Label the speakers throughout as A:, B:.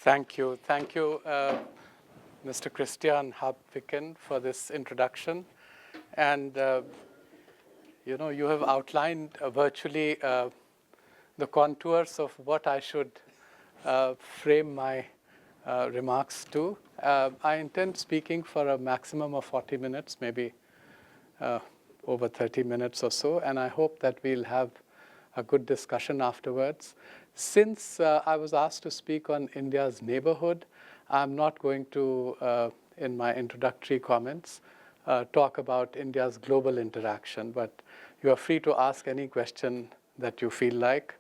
A: Thank you. Thank you, Mr. Kristian Harpviken, for this introduction. And, you have outlined virtually the contours of what I should frame my remarks to. I intend speaking for a maximum of 40 minutes, maybe over 30 minutes or so, and I hope that we'll have a good discussion afterwards. Since I was asked to speak on India's neighborhood, I'm not going to, in my introductory comments, talk about India's global interaction, but you are free to ask any question that you feel like.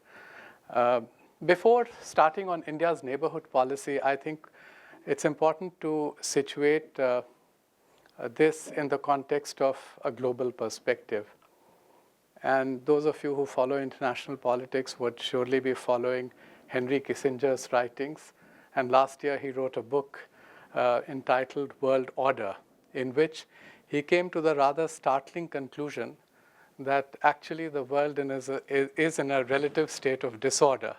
A: Before starting on India's neighborhood policy, I think it's important to situate this in the context of a global perspective. And those of you who follow international politics would surely be following Henry Kissinger's writings. And last year he wrote a book entitled World Order, in which he came to the rather startling conclusion that actually the world is in a relative state of disorder.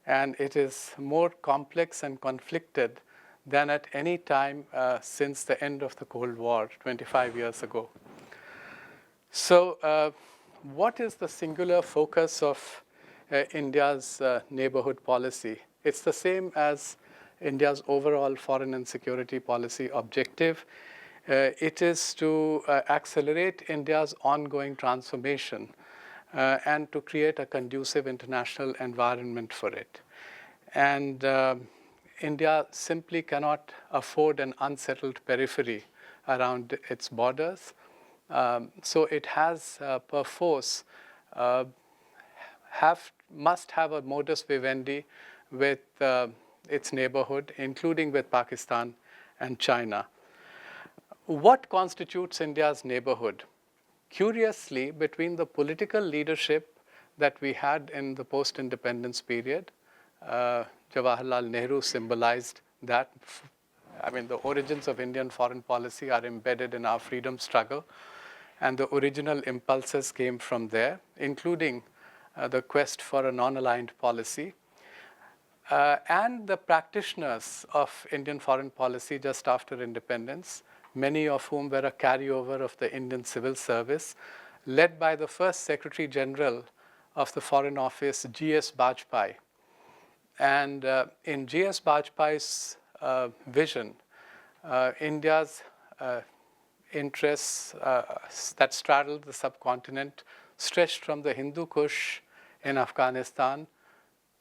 A: And it is more complex and conflicted than at any time since the end of the Cold War 25 years ago. So what is the singular focus of India's neighborhood policy? It's the same as India's overall foreign and security policy objective. It is to accelerate India's ongoing transformation and to create a conducive international environment for it. And India simply cannot afford an unsettled periphery around its borders. So it has, perforce, must have a modus vivendi with its neighborhood, including with Pakistan and China. What constitutes India's neighborhood? Curiously, between the political leadership that we had in the post-independence period, Jawaharlal Nehru symbolized that. I mean, the origins of Indian foreign policy are embedded in our freedom struggle, and the original impulses came from there, including the quest for a non-aligned policy. And the practitioners of Indian foreign policy just after independence, many of whom were a carryover of the Indian civil service, led by the first Secretary General of the Foreign Office, G.S. Bajpai. And in G.S. Bajpai's vision, India's interests that straddled the subcontinent stretched from the Hindu Kush in Afghanistan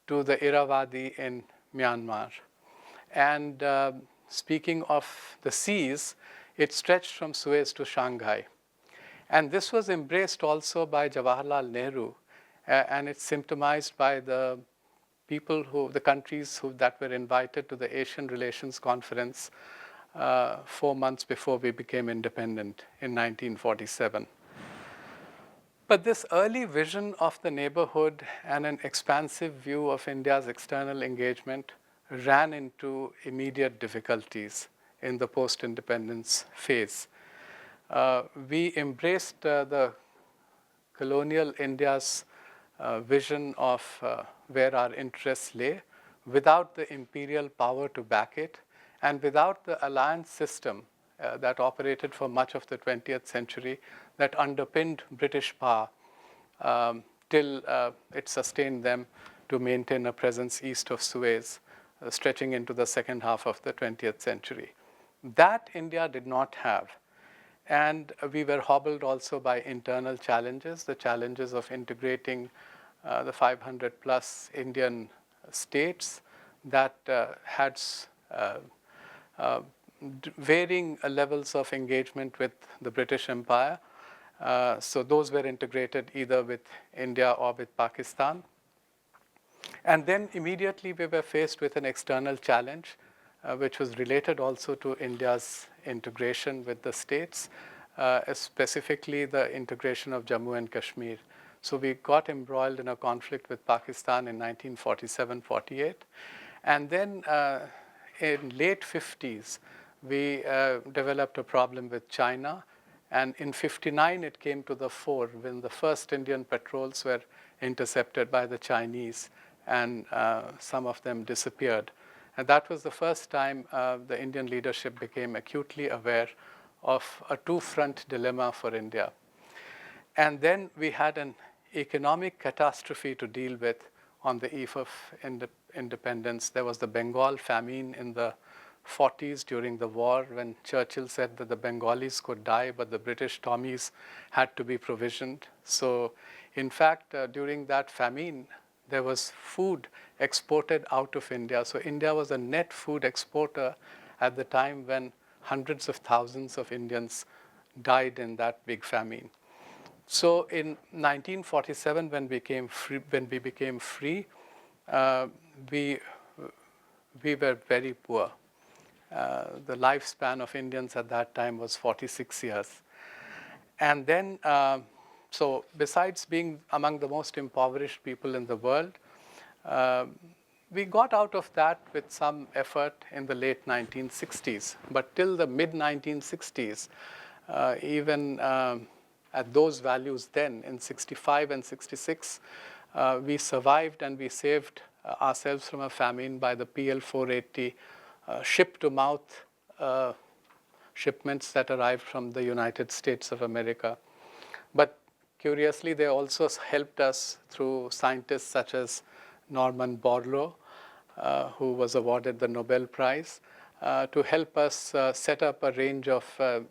A: to the Irrawaddy in Myanmar. And speaking of the seas, it stretched from Suez to Shanghai. And this was embraced also by Jawaharlal Nehru, and it's symptomized by the the countries that were invited to the Asian Relations Conference 4 months before we became independent in 1947. But this early vision of the neighborhood and an expansive view of India's external engagement ran into immediate difficulties in the post-independence phase. We embraced the colonial India's vision of where our interests lay without the imperial power to back it, and without the alliance system that operated for much of the 20th century that underpinned British power till it sustained them to maintain a presence east of Suez, stretching into the second half of the 20th century. That India did not have. And we were hobbled also by internal challenges, the challenges of integrating the 500 plus Indian states that had varying levels of engagement with the British Empire. So those were integrated either with India or with Pakistan. And then immediately we were faced with an external challenge, which was related also to India's integration with the states, specifically the integration of Jammu and Kashmir. So we got embroiled in a conflict with Pakistan in 1947-48. And then in late 50s, we developed a problem with China. And in 59, it came to the fore when the first Indian patrols were intercepted by the Chinese, and some of them disappeared. And that was the first time the Indian leadership became acutely aware of a two-front dilemma for India. And then we had an economic catastrophe to deal with on the eve of independence. There was the Bengal famine in the 40s during the war, when Churchill said that the Bengalis could die, but the British Tommies had to be provisioned. So in fact, during that famine, there was food exported out of India. So India was a net food exporter at the time when hundreds of thousands of Indians died in that big famine. So in 1947, when we became free, we were very poor. The lifespan of Indians at that time was 46 years. And then, so besides being among the most impoverished people in the world, we got out of that with some effort in the late 1960s. But till the mid-1960s, even at those values then, in 65 and 66, we survived and we saved ourselves from a famine by the PL 480 ship-to-mouth shipments that arrived from the United States of America. But curiously, they also helped us through scientists such as Norman Borlaug, who was awarded the Nobel Prize, to help us set up a range of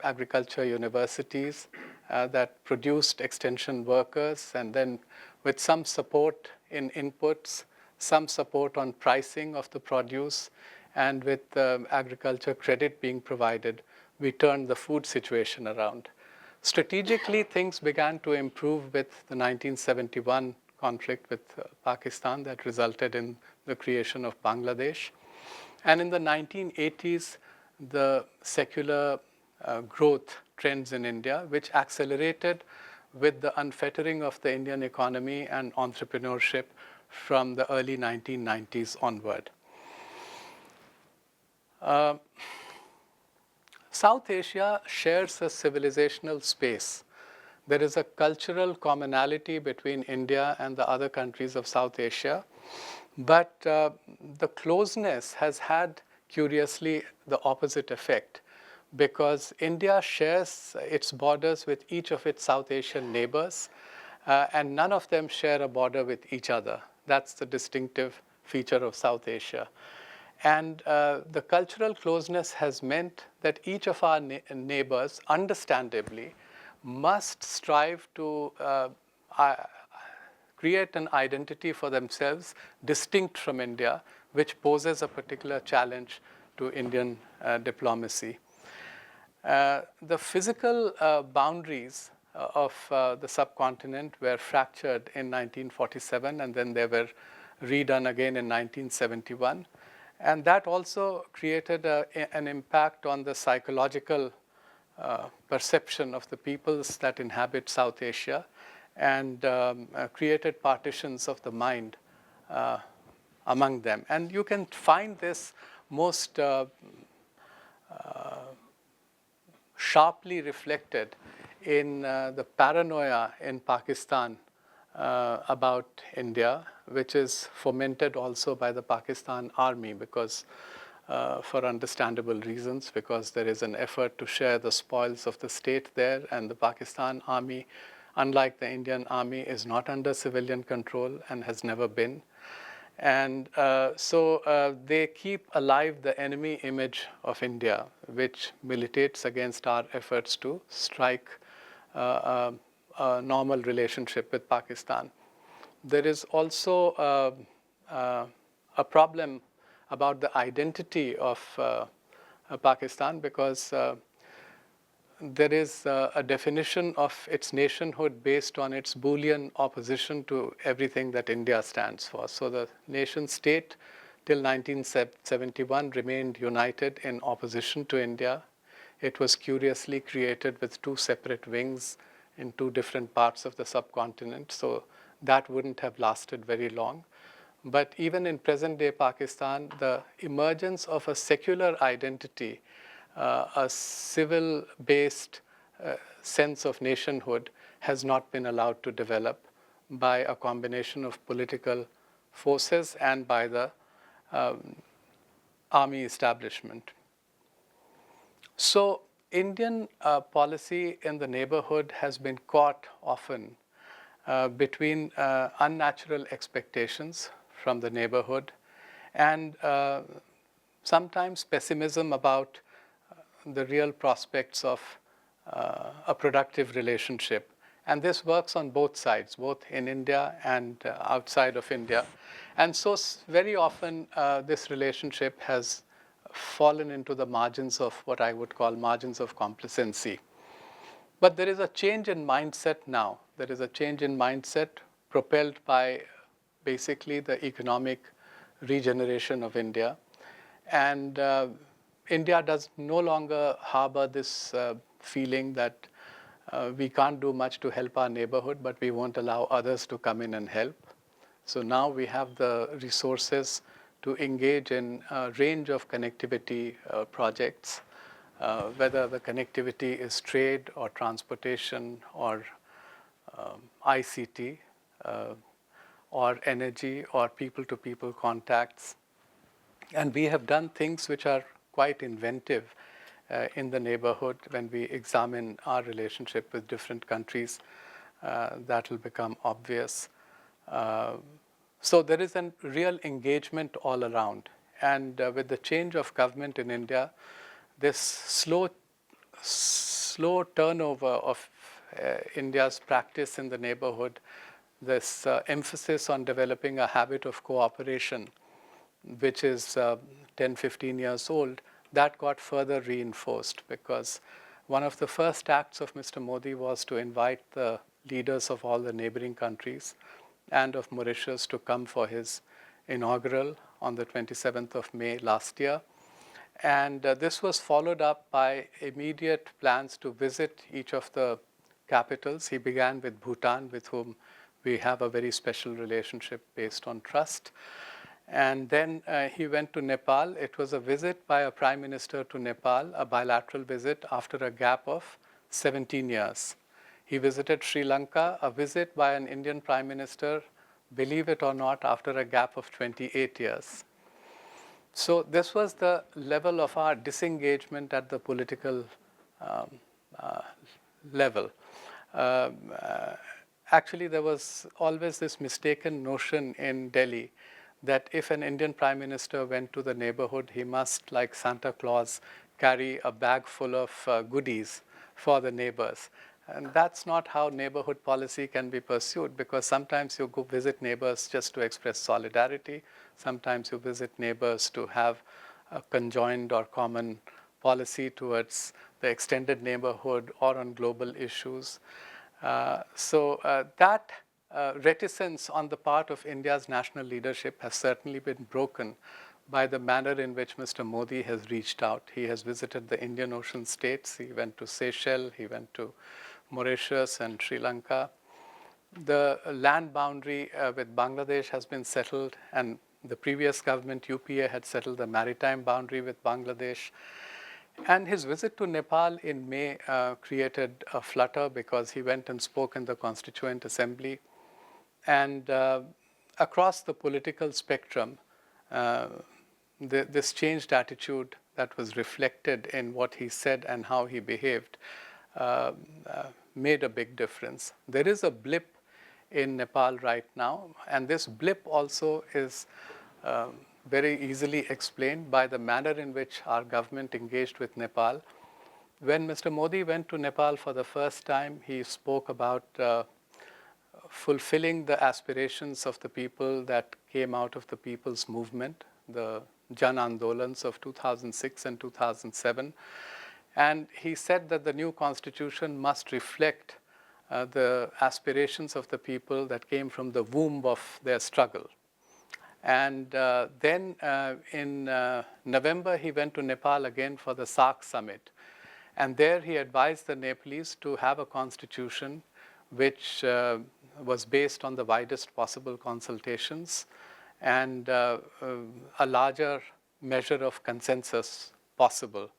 A: agriculture universities that produced extension workers, and then with some support in inputs, some support on pricing of the produce, and with agriculture credit being provided, we turned the food situation around. Strategically, things began to improve with the 1971 conflict with Pakistan that resulted in the creation of Bangladesh. And in the 1980s, the secular growth trends in India, which accelerated with the unfettering of the Indian economy and entrepreneurship from the early 1990s onward. South Asia shares a civilizational space. There is a cultural commonality between India and the other countries of South Asia, but the closeness has had, curiously, the opposite effect, because India shares its borders with each of its South Asian neighbors, and none of them share a border with each other. That's the distinctive feature of South Asia. And the cultural closeness has meant that each of our neighbors, understandably, must strive to create an identity for themselves distinct from India, which poses a particular challenge to Indian diplomacy. The physical boundaries of the subcontinent were fractured in 1947, and then they were redone again in 1971. And that also created an impact on the psychological perception of the peoples that inhabit South Asia, and created partitions of the mind among them. And you can find this most sharply reflected in the paranoia in Pakistan about India, which is fomented also by the Pakistan army, because for understandable reasons, because there is an effort to share the spoils of the state there, and the Pakistan army, unlike the Indian army, is not under civilian control and has never been. And so they keep alive the enemy image of India, which militates against our efforts to strike a normal relationship with Pakistan. There is also a problem about the identity of Pakistan, because there is a definition of its nationhood based on its Boolean opposition to everything that India stands for. So the nation state till 1971 remained united in opposition to India. It was curiously created with two separate wings in two different parts of the subcontinent, so that wouldn't have lasted very long. But even in present-day Pakistan, the emergence of a secular identity, a civil-based sense of nationhood, has not been allowed to develop by a combination of political forces and by the army establishment. So Indian policy in the neighborhood has been caught often between unnatural expectations from the neighborhood and sometimes pessimism about the real prospects of a productive relationship. And this works on both sides, both in India and outside of India. And so very often this relationship has fallen into the margins of what I would call margins of complacency. But there is a change in mindset now. There is a change in mindset propelled by basically the economic regeneration of India. And India does no longer harbor this feeling that we can't do much to help our neighborhood, but we won't allow others to come in and help. So now we have the resources to engage in a range of connectivity projects, whether the connectivity is trade or transportation or ICT or energy or people-to-people contacts. And we have done things which are quite inventive in the neighborhood when we examine our relationship with different countries. That will become obvious. So there is a real engagement all around. And with the change of government in India, this slow turnover of India's practice in the neighborhood, this emphasis on developing a habit of cooperation, which is 10, 15 years old, that got further reinforced because one of the first acts of Mr. Modi was to invite the leaders of all the neighboring countries and of Mauritius to come for his inaugural on the 27th of May last year. And this was followed up by immediate plans to visit each of the capitals. He began with Bhutan, with whom we have a very special relationship based on trust. And then he went to Nepal. It was a visit by a prime minister to Nepal, a bilateral visit after a gap of 17 years. He visited Sri Lanka, a visit by an Indian prime minister, believe it or not, after a gap of 28 years. So this was the level of our disengagement at the political level. Actually, there was always this mistaken notion in Delhi that if an Indian prime minister went to the neighborhood, he must, like Santa Claus, carry a bag full of goodies for the neighbors. And that's not how neighborhood policy can be pursued, because sometimes you go visit neighbors just to express solidarity. Sometimes you visit neighbors to have a conjoined or common policy towards the extended neighborhood or on global issues. That reticence on the part of India's national leadership has certainly been broken by the manner in which Mr. Modi has reached out. He has visited the Indian Ocean states. He went to Seychelles. He went to Mauritius and Sri Lanka. The land boundary with Bangladesh has been settled, and the previous government, UPA, had settled the maritime boundary with Bangladesh. And his visit to Nepal in May created a flutter because he went and spoke in the Constituent Assembly. And across the political spectrum, this changed attitude that was reflected in what he said and how he behaved made a big difference. There is a blip in Nepal right now, and this blip also is very easily explained by the manner in which our government engaged with Nepal. When Mr. Modi went to Nepal for the first time, he spoke about fulfilling the aspirations of the people that came out of the people's movement, the Jan Andolans of 2006 and 2007. And he said that the new constitution must reflect the aspirations of the people that came from the womb of their struggle. And then in November, he went to Nepal again for the SAARC summit. And there he advised the Nepalese to have a constitution which was based on the widest possible consultations and a larger measure of consensus possible,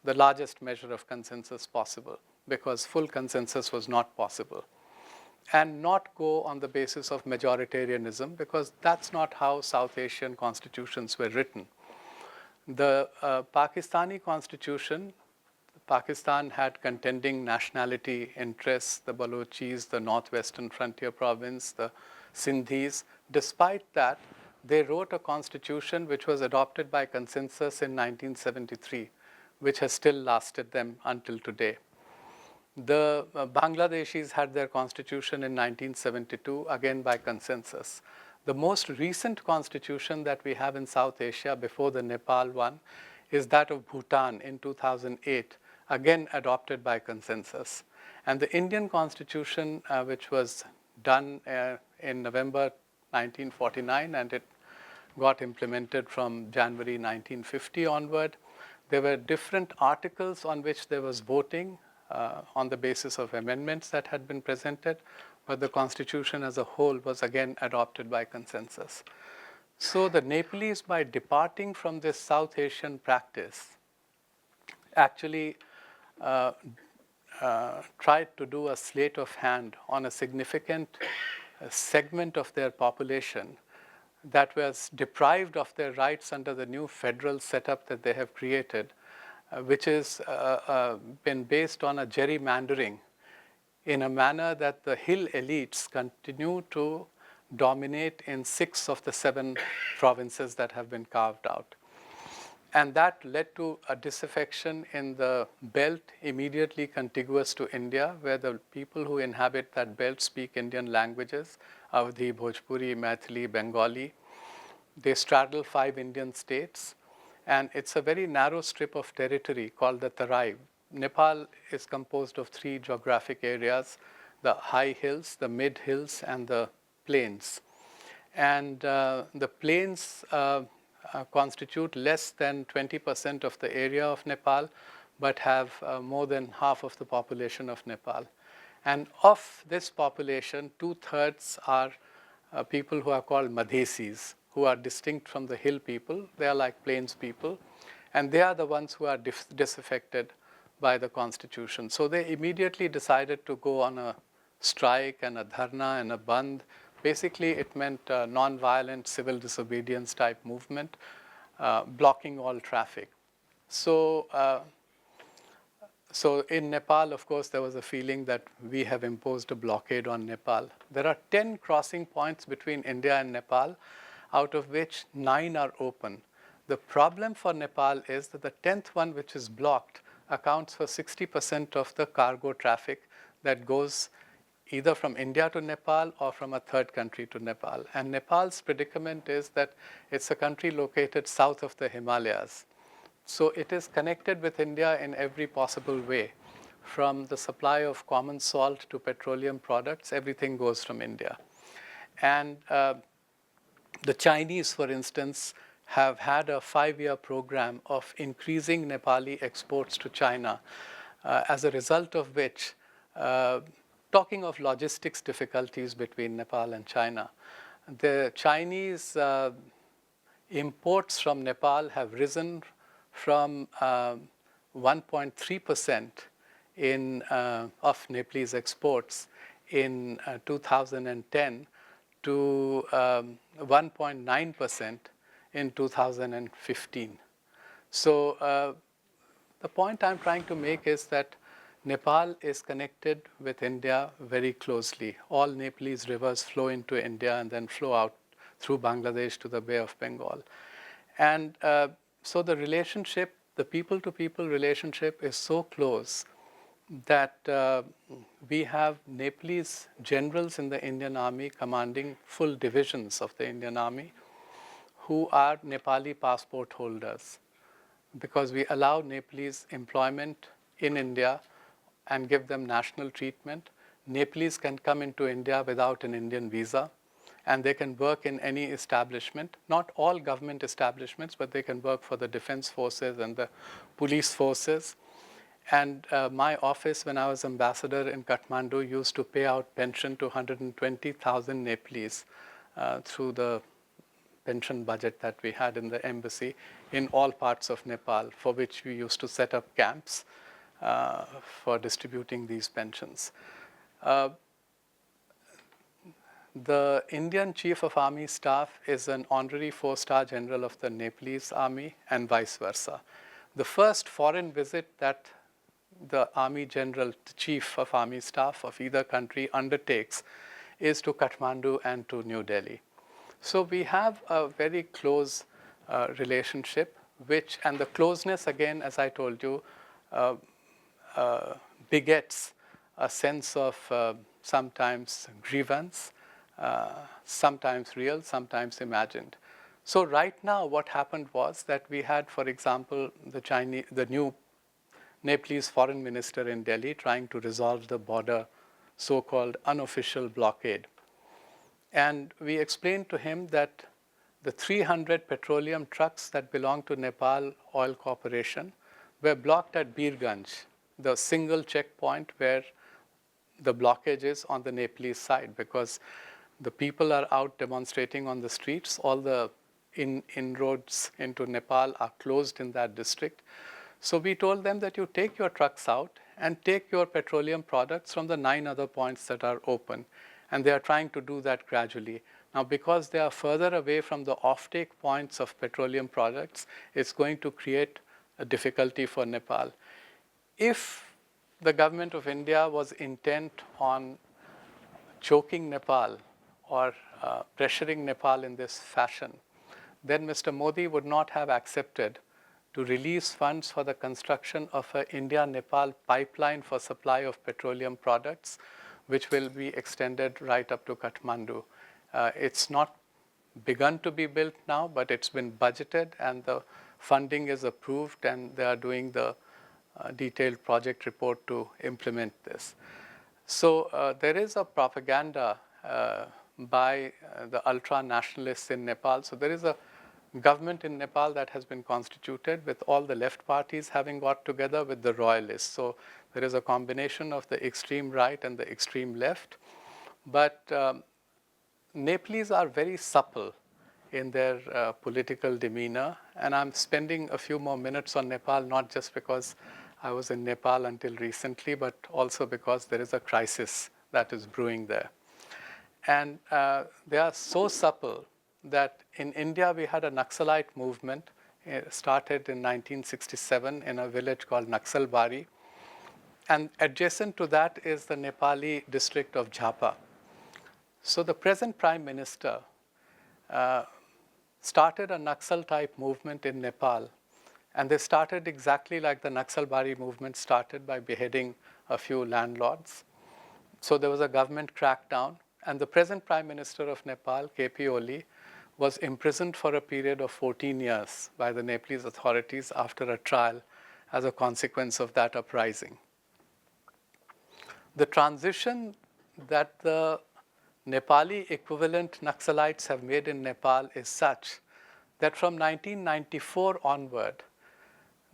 A: the largest measure of consensus possible, because full consensus was not possible. And not go on the basis of majoritarianism, because that's not how South Asian constitutions were written. The Pakistani constitution, Pakistan had contending nationality interests, the Balochis, the northwestern frontier province, the Sindhis. Despite that, they wrote a constitution which was adopted by consensus in 1973, which has still lasted them until today. The Bangladeshis had their constitution in 1972, again by consensus. The most recent constitution that we have in South Asia before the Nepal one is that of Bhutan in 2008, again adopted by consensus. And the Indian constitution, which was done in November 1949, and it got implemented from January 1950 onward. There were different articles on which there was voting on the basis of amendments that had been presented, but the constitution as a whole was again adopted by consensus. So the Nepalese, by departing from this South Asian practice, actually tried to do a sleight of hand on a significant segment of their population that was deprived of their rights under the new federal setup that they have created, which has been based on a gerrymandering in a manner that the hill elites continue to dominate in 6 of the 7 provinces that have been carved out. And that led to a disaffection in the belt immediately contiguous to India, where the people who inhabit that belt speak Indian languages, Awadhi, Bhojpuri, Maithili, Bengali. They straddle 5 Indian states, and it's a very narrow strip of territory called the Tarai. Nepal is composed of 3 geographic areas: the high hills, the mid hills, and the plains. And the plains constitute less than 20% of the area of Nepal, but have more than half of the population of Nepal. And of this population, 2/3 are people who are called Madhesis, who are distinct from the hill people. They are like plains people, and they are the ones who are disaffected by the constitution. So they immediately decided to go on a strike and a dharna and a bandh. Basically, it meant a non-violent civil disobedience type movement, blocking all traffic. So in Nepal, of course, there was a feeling that we have imposed a blockade on Nepal. There are 10 crossing points between India and Nepal, out of which 9 are open. The problem for Nepal is that the 10th one, which is blocked, accounts for 60% of the cargo traffic that goes either from India to Nepal or from a third country to Nepal. And Nepal's predicament is that it's a country located south of the Himalayas. So it is connected with India in every possible way. From the supply of common salt to petroleum products, everything goes from India. And the Chinese, for instance, have had a 5-year program of increasing Nepali exports to China, as a result of which, talking of logistics difficulties between Nepal and China, the Chinese imports from Nepal have risen from 1.3% of Nepalese exports in 2010 to 1.9% in 2015. So the point I'm trying to make is that Nepal is connected with India very closely. All Nepalese rivers flow into India and then flow out through Bangladesh to the Bay of Bengal. And so the relationship, the people-to-people relationship is so close that we have Nepalese generals in the Indian Army commanding full divisions of the Indian Army who are Nepali passport holders, because we allow Nepalese employment in India and give them national treatment. Nepalese can come into India without an Indian visa, and they can work in any establishment, not all government establishments, but they can work for the defense forces and the police forces. And my office, when I was ambassador in Kathmandu, used to pay out pension to 120,000 Nepalese through the pension budget that we had in the embassy in all parts of Nepal, for which we used to set up camps for distributing these pensions. The Indian Chief of Army Staff is an honorary 4-star general of the Nepalese army and vice versa. The first foreign visit that the Army General, the Chief of Army Staff of either country undertakes is to Kathmandu and to New Delhi. So we have a very close relationship, and the closeness, again, as I told you, begets a sense of sometimes grievance, sometimes real, sometimes imagined. So right now what happened was that we had, for example, the new Nepalese foreign minister in Delhi trying to resolve the border so-called unofficial blockade. And we explained to him that the 300 petroleum trucks that belong to Nepal Oil Corporation were blocked at Birganj, the single checkpoint where the blockage is on the Nepalese side, because the people are out demonstrating on the streets. All the inroads into Nepal are closed in that district. So we told them that you take your trucks out and take your petroleum products from the 9 other points that are open. And they are trying to do that gradually. Now, because they are further away from the offtake points of petroleum products, it's going to create a difficulty for Nepal. If the government of India was intent on choking Nepal or pressuring Nepal in this fashion, then Mr. Modi would not have accepted to release funds for the construction of an India-Nepal pipeline for supply of petroleum products, which will be extended right up to Kathmandu. It's not begun to be built now, but it's been budgeted and the funding is approved, and they are doing the detailed project report to implement this. So there is a propaganda by the ultra-nationalists in Nepal. So there is a government in Nepal that has been constituted with all the left parties having got together with the royalists. So there is a combination of the extreme right and the extreme left. But Nepalese are very supple in their political demeanor. And I'm spending a few more minutes on Nepal, not just because I was in Nepal until recently, but also because there is a crisis that is brewing there. And they are so supple that in India we had a Naxalite movement. It started in 1967 in a village called Naxalbari. And adjacent to that is the Nepali district of Jhapa. So the present Prime Minister started a Naxal-type movement in Nepal. And they started exactly like the Naxalbari movement started, by beheading a few landlords. So there was a government crackdown. And the present Prime Minister of Nepal, KP Oli, was imprisoned for a period of 14 years by the Nepalese authorities after a trial as a consequence of that uprising. The transition that the Nepali equivalent Naxalites have made in Nepal is such that from 1994 onward,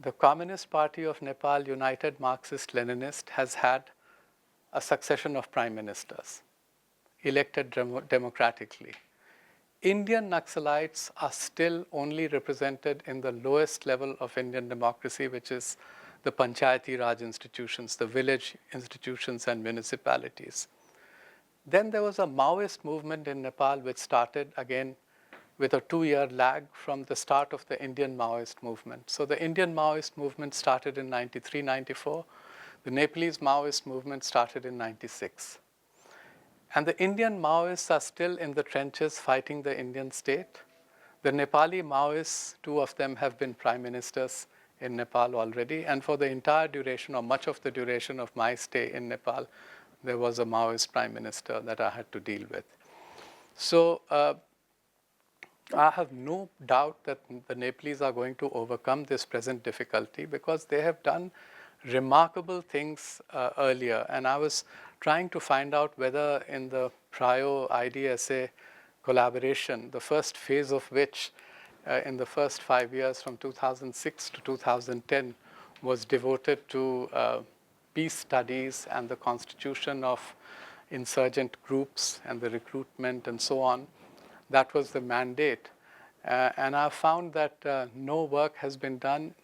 A: the Communist Party of Nepal, United Marxist-Leninist, has had a succession of prime ministers elected democratically. Indian Naxalites are still only represented in the lowest level of Indian democracy, which is the Panchayati Raj institutions, the village institutions and municipalities. Then there was a Maoist movement in Nepal which started again with a 2-year lag from the start of the Indian Maoist movement. So the Indian Maoist movement started in 93, 94. The Nepalese Maoist movement started in 96. And the Indian Maoists are still in the trenches fighting the Indian state. The Nepali Maoists, 2 of them have been prime ministers in Nepal already. And for the entire duration, or much of the duration of my stay in Nepal, there was a Maoist prime minister that I had to deal with. So I have no doubt that the Nepalese are going to overcome this present difficulty, because they have done remarkable things earlier. And I was trying to find out whether in the PRIO IDSA collaboration, the first phase of which in the first 5 years from 2006 to 2010 was devoted to peace studies and the constitution of insurgent groups and the recruitment and so on. That was the mandate. And I found that no work has been done,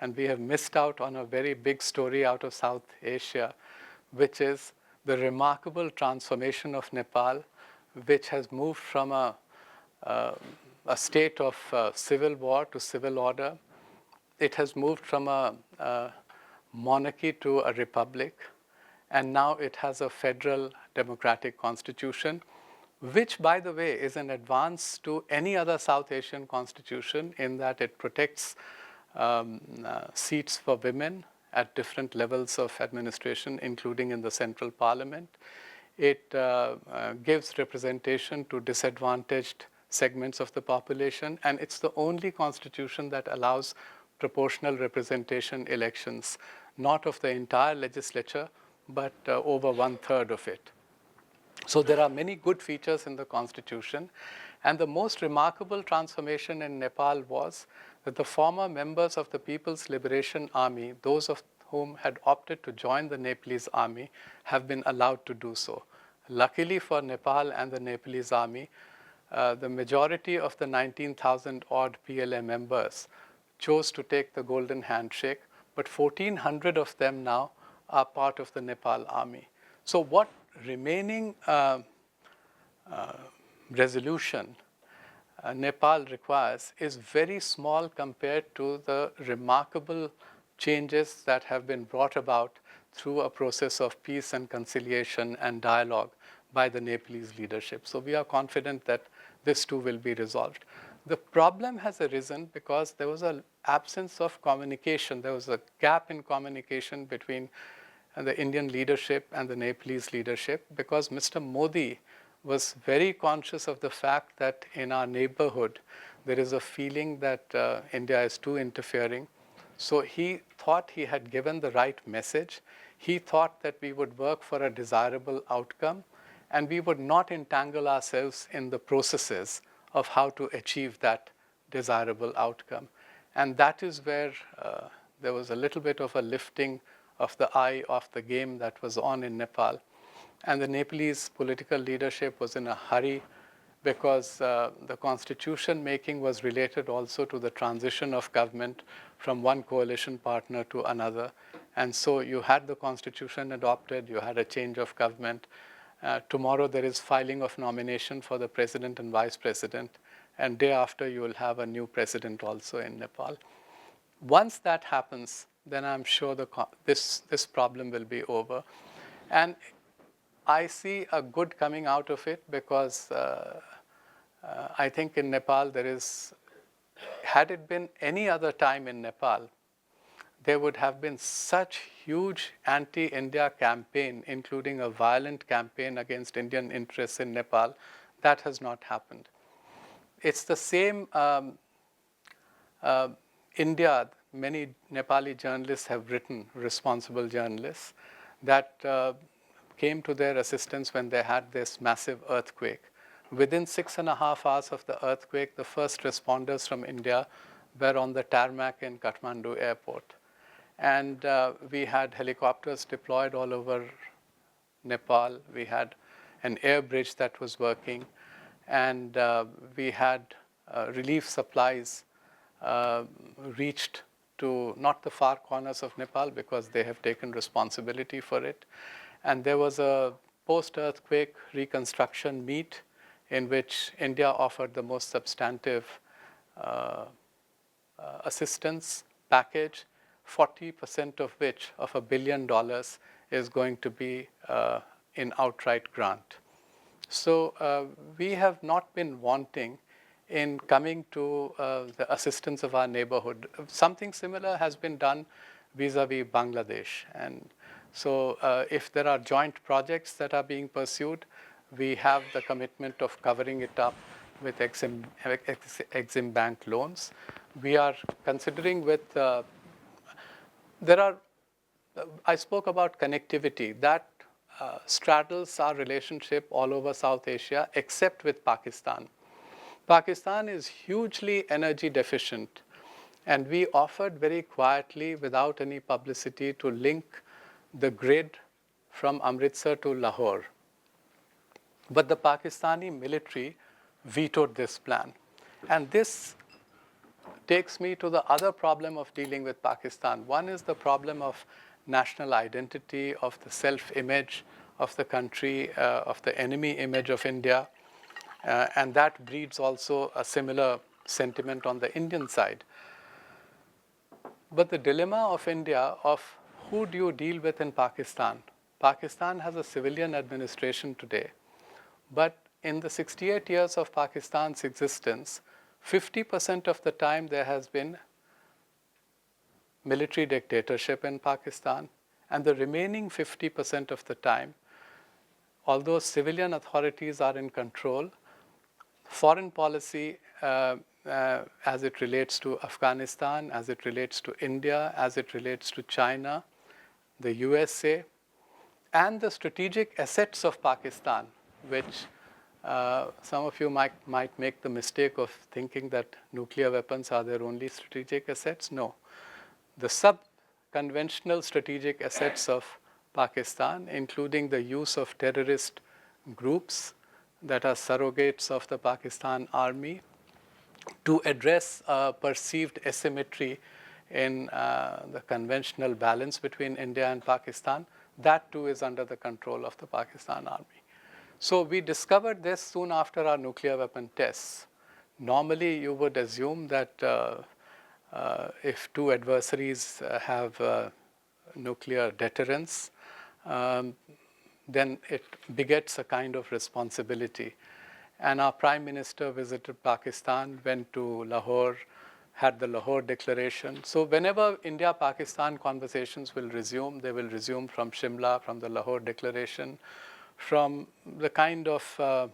A: and we have missed out on a very big story out of South Asia, which is the remarkable transformation of Nepal, which has moved from a state of civil war to civil order. It has moved from a monarchy to a republic, and now it has a federal democratic constitution, which, by the way, is an advance to any other South Asian constitution in that it protects seats for women at different levels of administration, including in the central parliament. It gives representation to disadvantaged segments of the population, and it's the only constitution that allows proportional representation elections, not of the entire legislature, but over 1/3 of it. So there are many good features in the constitution, and the most remarkable transformation in Nepal was that the former members of the People's Liberation Army, those of whom had opted to join the Nepalese army, have been allowed to do so. Luckily for Nepal and the Nepalese army, the majority of the 19,000 odd PLA members chose to take the golden handshake, but 1,400 of them now are part of the Nepal army. So what remaining resolution Nepal requires is very small compared to the remarkable changes that have been brought about through a process of peace and conciliation and dialogue by the Nepalese leadership. So we are confident that this too will be resolved. The problem has arisen because there was an absence of communication. There was a gap in communication between the Indian leadership and the Nepalese leadership, because Mr. Modi was very conscious of the fact that in our neighborhood there is a feeling that India is too interfering. So he thought he had given the right message. He thought that we would work for a desirable outcome, and we would not entangle ourselves in the processes of how to achieve that desirable outcome. And that is where there was a little bit of a lifting of the eye of the game that was on in Nepal. And the Nepalese political leadership was in a hurry because the constitution making was related also to the transition of government from one coalition partner to another. And so you had the constitution adopted, you had a change of government. Tomorrow there is filing of nomination for the president and vice president, and day after you will have a new president also in Nepal. Once that happens, then I'm sure this problem will be over. And I see a good coming out of it because I think in Nepal there is, had it been any other time in Nepal, there would have been such huge anti-India campaign, including a violent campaign against Indian interests in Nepal. That has not happened. It's the same India. Many Nepali journalists have written, responsible journalists, that came to their assistance when they had this massive earthquake. Within 6.5 hours of the earthquake, the first responders from India were on the tarmac in Kathmandu airport. And we had helicopters deployed all over Nepal. We had an air bridge that was working. And we had relief supplies reached to not the far corners of Nepal because they have taken responsibility for it. And there was a post-earthquake reconstruction meet in which India offered the most substantive assistance package, 40% of which, of $1 billion, is going to be in outright grant. So we have not been wanting in coming to the assistance of our neighborhood. Something similar has been done vis-a-vis Bangladesh. And so if there are joint projects that are being pursued, we have the commitment of covering it up with Exim Bank loans. We are considering with, I spoke about connectivity. That straddles our relationship all over South Asia, except with Pakistan. Pakistan is hugely energy deficient, and we offered very quietly, without any publicity, to link the grid from Amritsar to Lahore. But the Pakistani military vetoed this plan. And this takes me to the other problem of dealing with Pakistan. One is the problem of national identity, of the self-image of the country, of the enemy image of India. And that breeds also a similar sentiment on the Indian side. But the dilemma of India of who do you deal with in Pakistan? Pakistan has a civilian administration today, but in the 68 years of Pakistan's existence, 50% of the time there has been military dictatorship in Pakistan, and the remaining 50% of the time, although civilian authorities are in control, foreign policy as it relates to Afghanistan, as it relates to India, as it relates to China, the USA, and the strategic assets of Pakistan, which some of you might make the mistake of thinking that nuclear weapons are their only strategic assets. No. The sub-conventional strategic assets of Pakistan, including the use of terrorist groups that are surrogates of the Pakistan army, to address perceived asymmetry in the conventional balance between India and Pakistan, that too is under the control of the Pakistan army. So we discovered this soon after our nuclear weapon tests. Normally, you would assume that if two adversaries have nuclear deterrence, then it begets a kind of responsibility. And our Prime Minister visited Pakistan, went to Lahore, had the Lahore Declaration. So whenever India-Pakistan conversations will resume, they will resume from Shimla, from the Lahore Declaration, from the kind of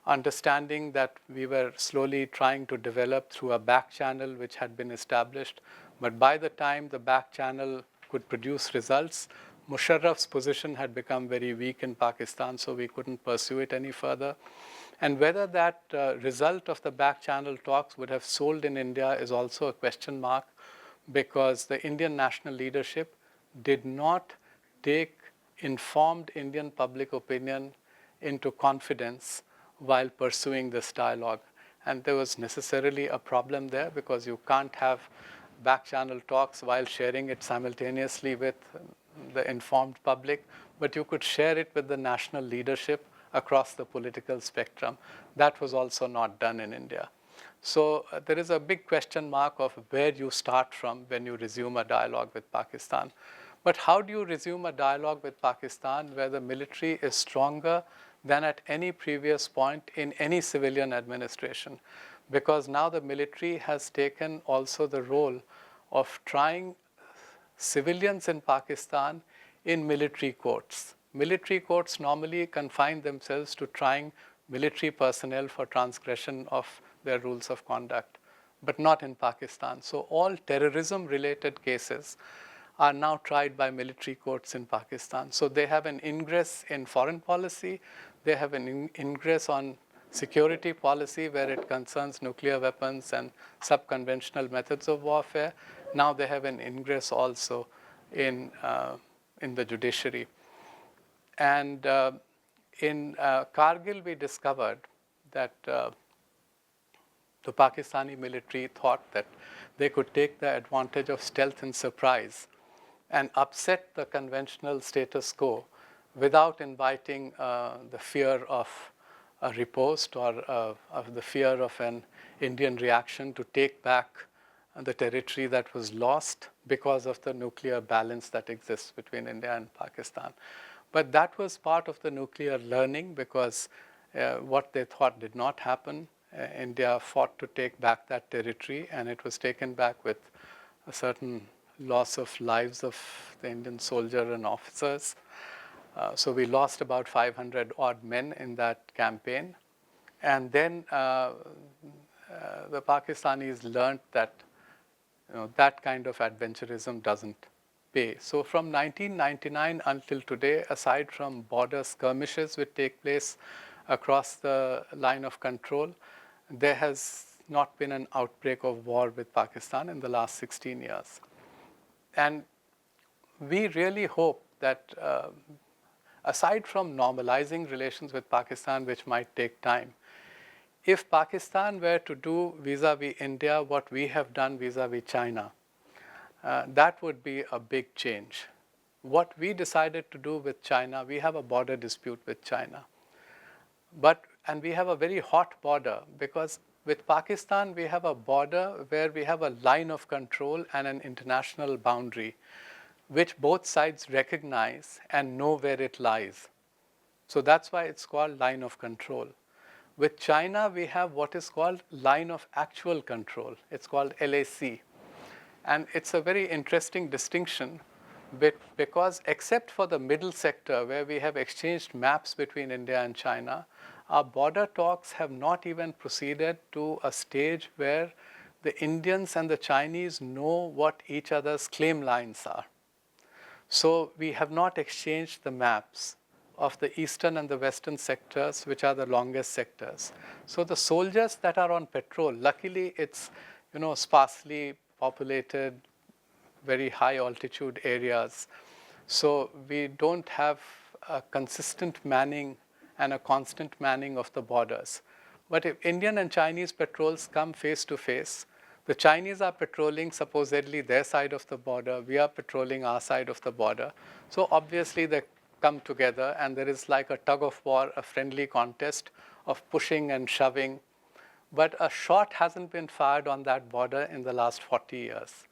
A: understanding that we were slowly trying to develop through a back channel which had been established. But by the time the back channel could produce results, Musharraf's position had become very weak in Pakistan, so we couldn't pursue it any further. And whether that result of the back channel talks would have sold in India is also a question mark, because the Indian national leadership did not take informed Indian public opinion into confidence while pursuing this dialogue. And there was necessarily a problem there, because you can't have back channel talks while sharing it simultaneously with the informed public, but you could share it with the national leadership across the political spectrum. That was also not done in India. So there is a big question mark of where you start from when you resume a dialogue with Pakistan. But how do you resume a dialogue with Pakistan where the military is stronger than at any previous point in any civilian administration? Because now the military has taken also the role of trying civilians in Pakistan in military courts. Military courts normally confine themselves to trying military personnel for transgression of their rules of conduct, but not in Pakistan. So all terrorism-related cases are now tried by military courts in Pakistan. So they have an ingress in foreign policy, they have an ingress on security policy where it concerns nuclear weapons and sub-conventional methods of warfare. Now they have an ingress also in the judiciary. And in Kargil, we discovered that the Pakistani military thought that they could take the advantage of stealth and surprise and upset the conventional status quo without inviting the fear of a riposte or of the fear of an Indian reaction to take back the territory that was lost because of the nuclear balance that exists between India and Pakistan. But that was part of the nuclear learning, because what they thought did not happen. India fought to take back that territory, and it was taken back with a certain loss of lives of the Indian soldier and officers. So we lost about 500 odd men in that campaign. And then the Pakistanis learned that that kind of adventurism doesn't pay. So from 1999 until today, aside from border skirmishes which take place across the line of control, there has not been an outbreak of war with Pakistan in the last 16 years. And we really hope that aside from normalizing relations with Pakistan, which might take time, if Pakistan were to do vis-a-vis India what we have done vis-a-vis China, that would be a big change. What we decided to do with China, we have a border dispute with China. But and we have a very hot border, because with Pakistan, we have a border where we have a line of control and an international boundary, which both sides recognize and know where it lies. So that's why it's called line of control. With China, we have what is called line of actual control. It's called LAC. And it's a very interesting distinction, because except for the middle sector where we have exchanged maps between India and China, our border talks have not even proceeded to a stage where the Indians and the Chinese know what each other's claim lines are. So we have not exchanged the maps of the eastern and the western sectors, which are the longest sectors. So the soldiers that are on patrol, luckily it's sparsely populated, very high altitude areas. So we don't have a consistent manning and a constant manning of the borders. But if Indian and Chinese patrols come face to face, the Chinese are patrolling supposedly their side of the border, we are patrolling our side of the border. So obviously they come together and there is like a tug of war, a friendly contest of pushing and shoving. But a shot hasn't been fired on that border in the last 40 years.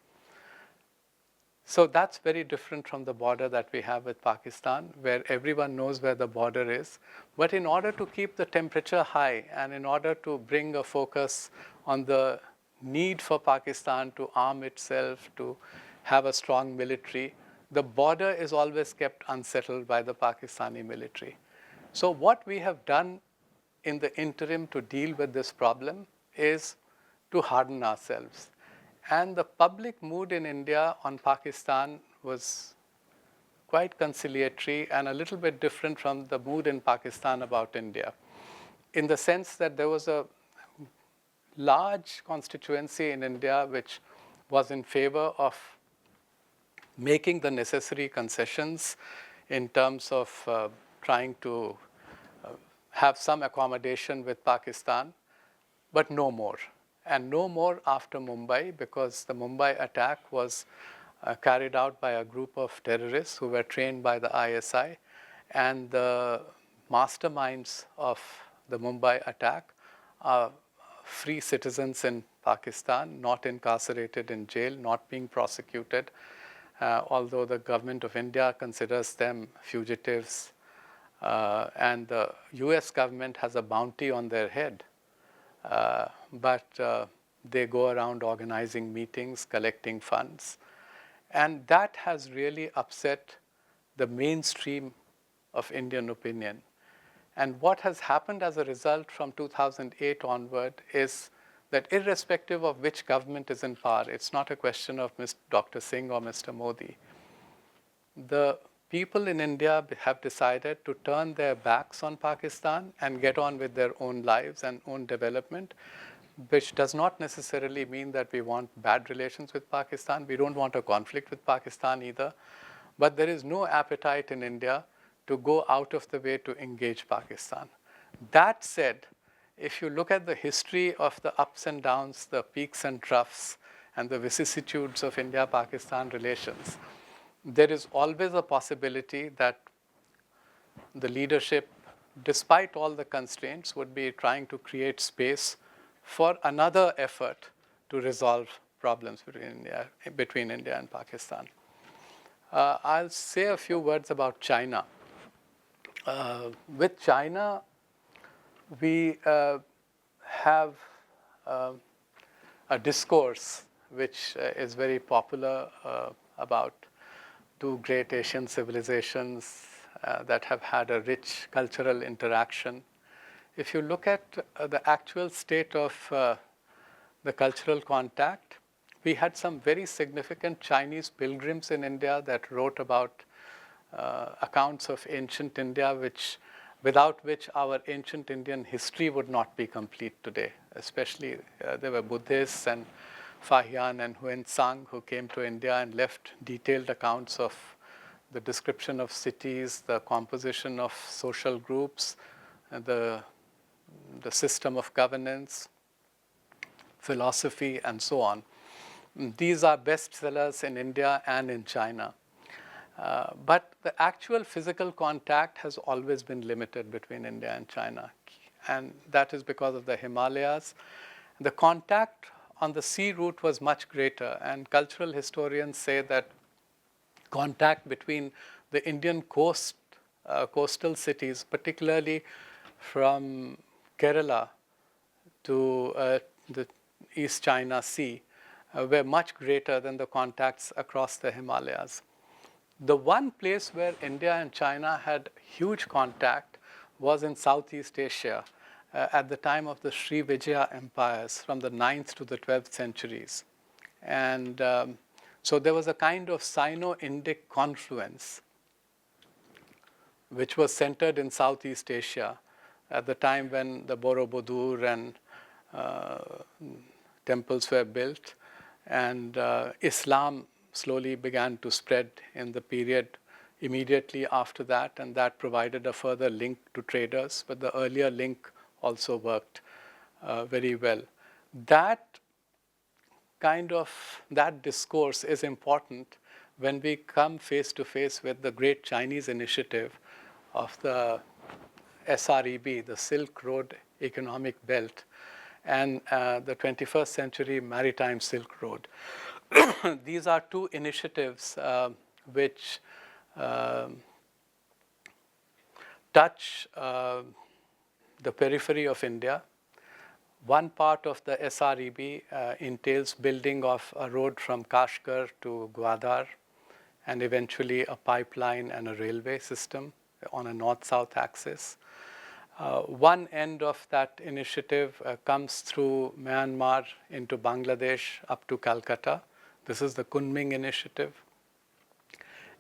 A: So that's very different from the border that we have with Pakistan, where everyone knows where the border is. But in order to keep the temperature high and in order to bring a focus on the need for Pakistan to arm itself, to have a strong military, the border is always kept unsettled by the Pakistani military. So what we have done in the interim to deal with this problem is to harden ourselves. And the public mood in India on Pakistan was quite conciliatory and a little bit different from the mood in Pakistan about India, in the sense that there was a large constituency in India which was in favor of making the necessary concessions in terms of trying to have some accommodation with Pakistan, but no more. And no more after Mumbai, because the Mumbai attack was carried out by a group of terrorists who were trained by the ISI. And the masterminds of the Mumbai attack are free citizens in Pakistan, not incarcerated in jail, not being prosecuted, although the government of India considers them fugitives. And the US government has a bounty on their head. But they go around organizing meetings, collecting funds. And that has really upset the mainstream of Indian opinion. And what has happened as a result from 2008 onward is that irrespective of which government is in power, it's not a question of Dr. Singh or Mr. Modi. The people in India have decided to turn their backs on Pakistan and get on with their own lives and own development, which does not necessarily mean that we want bad relations with Pakistan. We don't want a conflict with Pakistan either. But there is no appetite in India to go out of the way to engage Pakistan. That said, if you look at the history of the ups and downs, the peaks and troughs, and the vicissitudes of India-Pakistan relations, there is always a possibility that the leadership, despite all the constraints, would be trying to create space for another effort to resolve problems between India and Pakistan. I'll say a few words about China. With China, we have a discourse which is very popular about two great Asian civilizations that have had a rich cultural interaction. If you look at the actual state of the cultural contact, we had some very significant Chinese pilgrims in India that wrote about accounts of ancient India, without which our ancient Indian history would not be complete today. Especially there were Buddhists and Fahian and Huensang who came to India and left detailed accounts of the description of cities, the composition of social groups, the system of governance, philosophy, and so on. These are bestsellers in India and in China. But the actual physical contact has always been limited between India and China. and that is because of the Himalayas. The contact on the sea route was much greater, and cultural historians say that contact between the Indian coastal cities, particularly from Kerala to the East China Sea, were much greater than the contacts across the Himalayas. The one place where India and China had huge contact was in Southeast Asia at the time of the Sri Vijaya empires from the 9th to the 12th centuries. And so there was a kind of Sino-Indic confluence which was centered in Southeast Asia at the time when the Borobudur and temples were built, and Islam slowly began to spread in the period immediately after that, and that provided a further link to traders, but the earlier link also worked very well. That discourse is important when we come face to face with the great Chinese initiative of the SREB, the Silk Road Economic Belt, and the 21st Century Maritime Silk Road. These are two initiatives which touch the periphery of India. One part of the SREB entails building of a road from Kashgar to Gwadar, and eventually a pipeline and a railway system on a north-south axis. One end of that initiative comes through Myanmar into Bangladesh up to Calcutta. This is the Kunming initiative.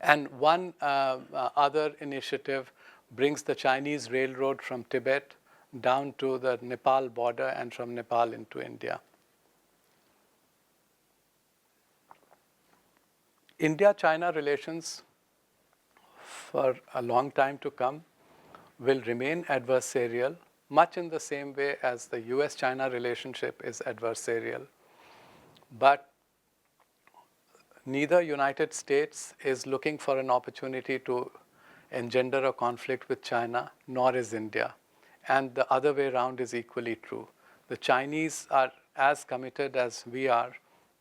A: And one other initiative brings the Chinese railroad from Tibet down to the Nepal border and from Nepal into India. India-China relations for a long time to come will remain adversarial, much in the same way as the US-China relationship is adversarial. But neither United States is looking for an opportunity to engender a conflict with China, nor is India. And the other way around is equally true. The Chinese are as committed as we are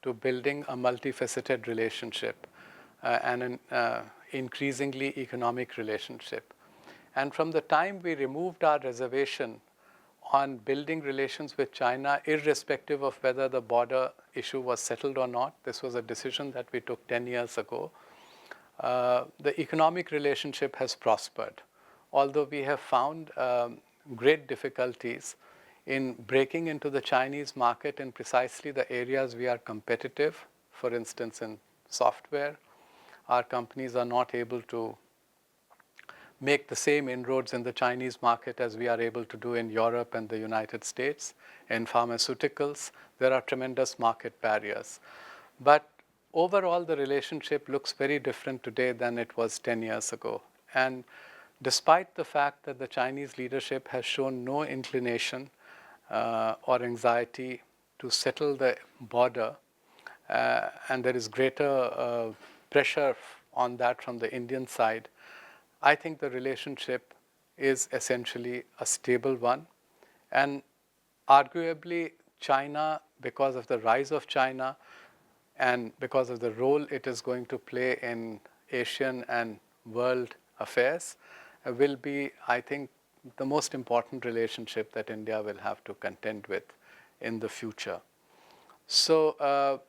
A: to building a multifaceted relationship and an increasingly economic relationship. And from the time we removed our reservation on building relations with China, irrespective of whether the border issue was settled or not, this was a decision that we took 10 years ago, the economic relationship has prospered. Although we have found great difficulties in breaking into the Chinese market in precisely the areas we are competitive. For instance, in software, our companies are not able to make the same inroads in the Chinese market as we are able to do in Europe and the United States. In pharmaceuticals, there are tremendous market barriers. But overall, the relationship looks very different today than it was 10 years ago. And despite the fact that the Chinese leadership has shown no inclination or anxiety to settle the border, and there is greater pressure on that from the Indian side, I think the relationship is essentially a stable one. And arguably, China, because of the rise of China and because of the role it is going to play in Asian and world affairs, will be, I think, the most important relationship that India will have to contend with in the future. So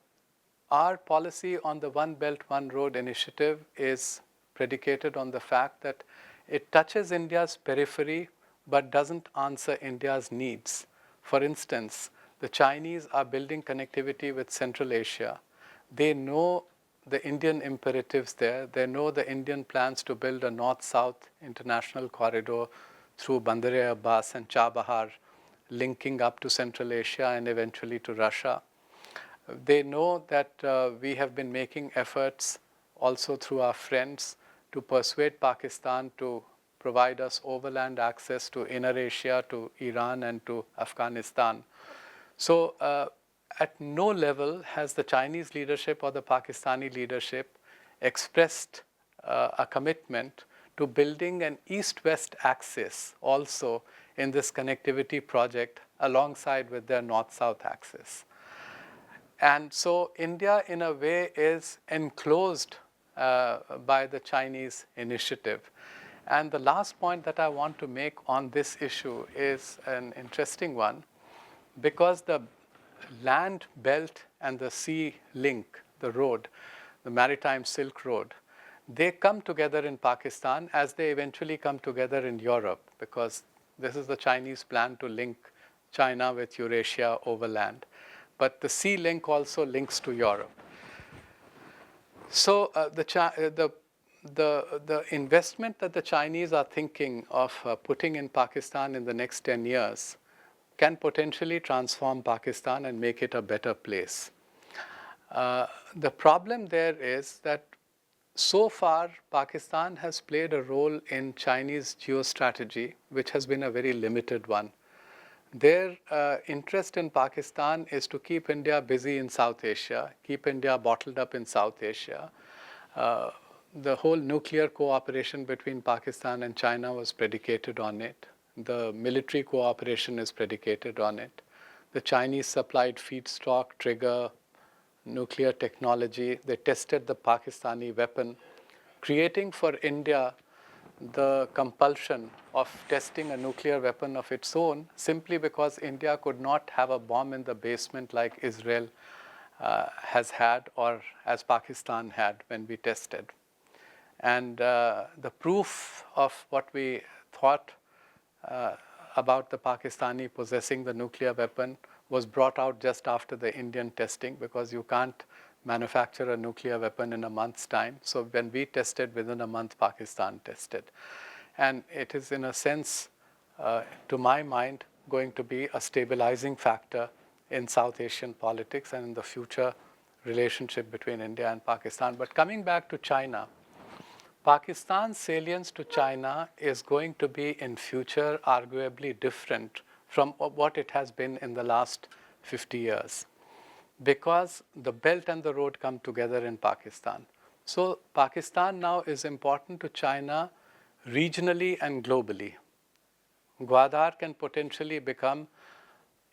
A: our policy on the One Belt, One Road initiative is predicated on the fact that it touches India's periphery but doesn't answer India's needs. For instance, the Chinese are building connectivity with Central Asia. They know the Indian imperatives there. They know the Indian plans to build a north-south international corridor through Bandar-e-Abbas and Chabahar, linking up to Central Asia and eventually to Russia. They know that we have been making efforts also through our friends to persuade Pakistan to provide us overland access to Inner Asia, to Iran and to Afghanistan. So at no level has the Chinese leadership or the Pakistani leadership expressed a commitment to building an east-west axis also in this connectivity project alongside with their north-south axis. And so India, in a way, is enclosed by the Chinese initiative. And the last point that I want to make on this issue is an interesting one, because the land belt and the sea link, the road, the maritime Silk Road, they come together in Pakistan as they eventually come together in Europe, because this is the Chinese plan to link China with Eurasia overland. But the sea link also links to Europe. So the investment that the Chinese are thinking of putting in Pakistan in the next 10 years can potentially transform Pakistan and make it a better place. The problem there is that so far Pakistan has played a role in Chinese geostrategy, which has been a very limited one. Their interest in Pakistan is to keep India busy in South Asia, keep India bottled up in South Asia. The whole nuclear cooperation between Pakistan and China was predicated on it. The military cooperation is predicated on it. The Chinese supplied feedstock, trigger, nuclear technology. They tested the Pakistani weapon, creating for India the compulsion of testing a nuclear weapon of its own, simply because India could not have a bomb in the basement like Israel has had, or as Pakistan had when we tested. And the proof of what we thought about the Pakistani possessing the nuclear weapon was brought out just after the Indian testing, because you can't manufacture a nuclear weapon in a month's time. So when we tested, within a month, Pakistan tested. And it is, in a sense, to my mind, going to be a stabilizing factor in South Asian politics and in the future relationship between India and Pakistan. But coming back to China, Pakistan's salience to China is going to be in future arguably different from what it has been in the last 50 years, because the belt and the road come together in Pakistan. So Pakistan now is important to China regionally and globally. Gwadar can potentially become,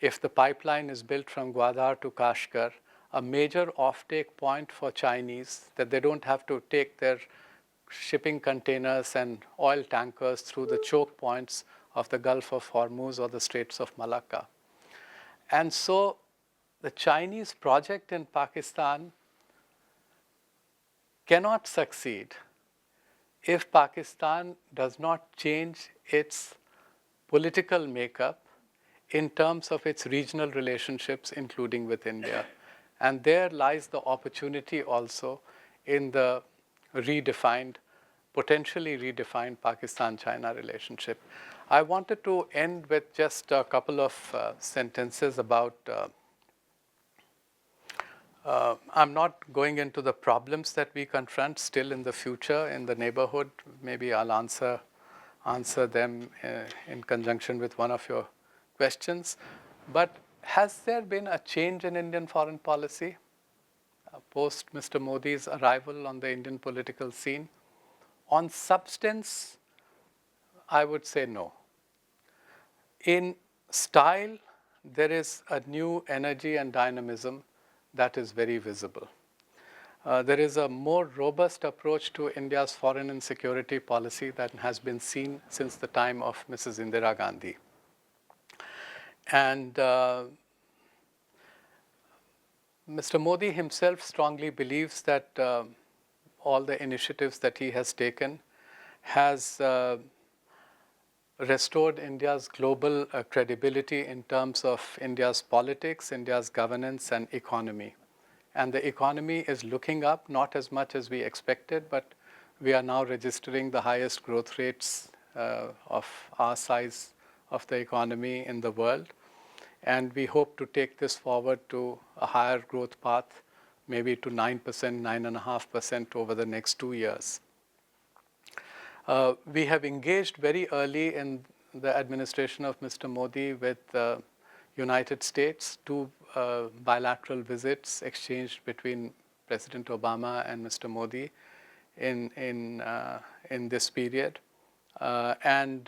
A: if the pipeline is built from Gwadar to Kashgar, a major offtake point for Chinese, that they don't have to take their shipping containers and oil tankers through the choke points of the Gulf of Hormuz or the Straits of Malacca. And so the Chinese project in Pakistan cannot succeed if Pakistan does not change its political makeup in terms of its regional relationships, including with India. And there lies the opportunity also in the potentially redefined Pakistan-China relationship. I wanted to end with just a couple of sentences about, I'm not going into the problems that we confront still in the future in the neighborhood. Maybe I'll answer them in conjunction with one of your questions. But has there been a change in Indian foreign policy post Mr. Modi's arrival on the Indian political scene? On substance, I would say no. In style, there is a new energy and dynamism that is very visible. There is a more robust approach to India's foreign and security policy that has been seen since the time of Mrs. Indira Gandhi. And Mr. Modi himself strongly believes that all the initiatives that he has taken has restored India's global credibility in terms of India's politics, India's governance, and economy. And the economy is looking up, not as much as we expected, but we are now registering the highest growth rates of our size of the economy in the world. And we hope to take this forward to a higher growth path, maybe to 9%, 9.5% over the next 2 years. We have engaged very early in the administration of Mr. Modi with the United States, 2 bilateral visits exchanged between President Obama and Mr. Modi in this period, and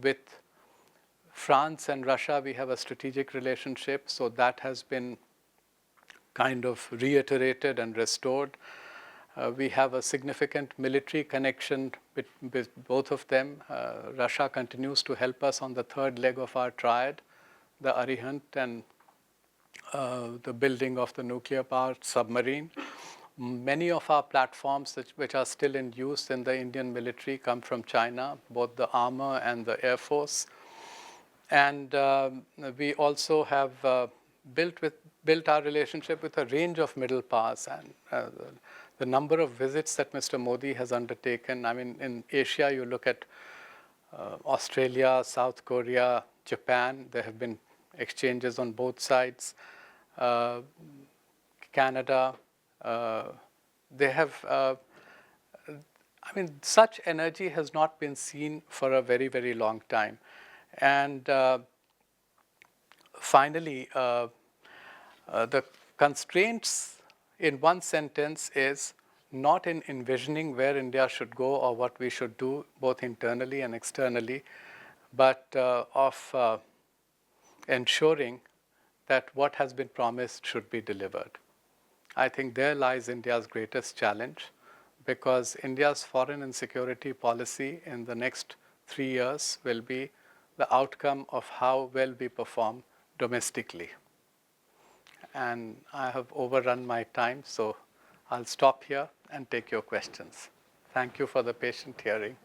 A: with France and Russia, we have a strategic relationship, so that has been kind of reiterated and restored. We have a significant military connection with both of them. Russia continues to help us on the third leg of our triad, the Arihant, and the building of the nuclear-powered submarine. Many of our platforms which are still in use in the Indian military come from China, both the armor and the Air Force. And we also have built our relationship with a range of middle powers. And the number of visits that Mr. Modi has undertaken, I mean, in Asia, you look at Australia, South Korea, Japan, there have been exchanges on both sides. Canada, they have, I mean, such energy has not been seen for a very, very long time. And finally, the constraints in one sentence is not in envisioning where India should go or what we should do, both internally and externally, but of ensuring that what has been promised should be delivered. I think there lies India's greatest challenge, because India's foreign and security policy in the next 3 years will be the outcome of how well we perform domestically. And I have overrun my time, so I'll stop here and take your questions. Thank you for the patient hearing.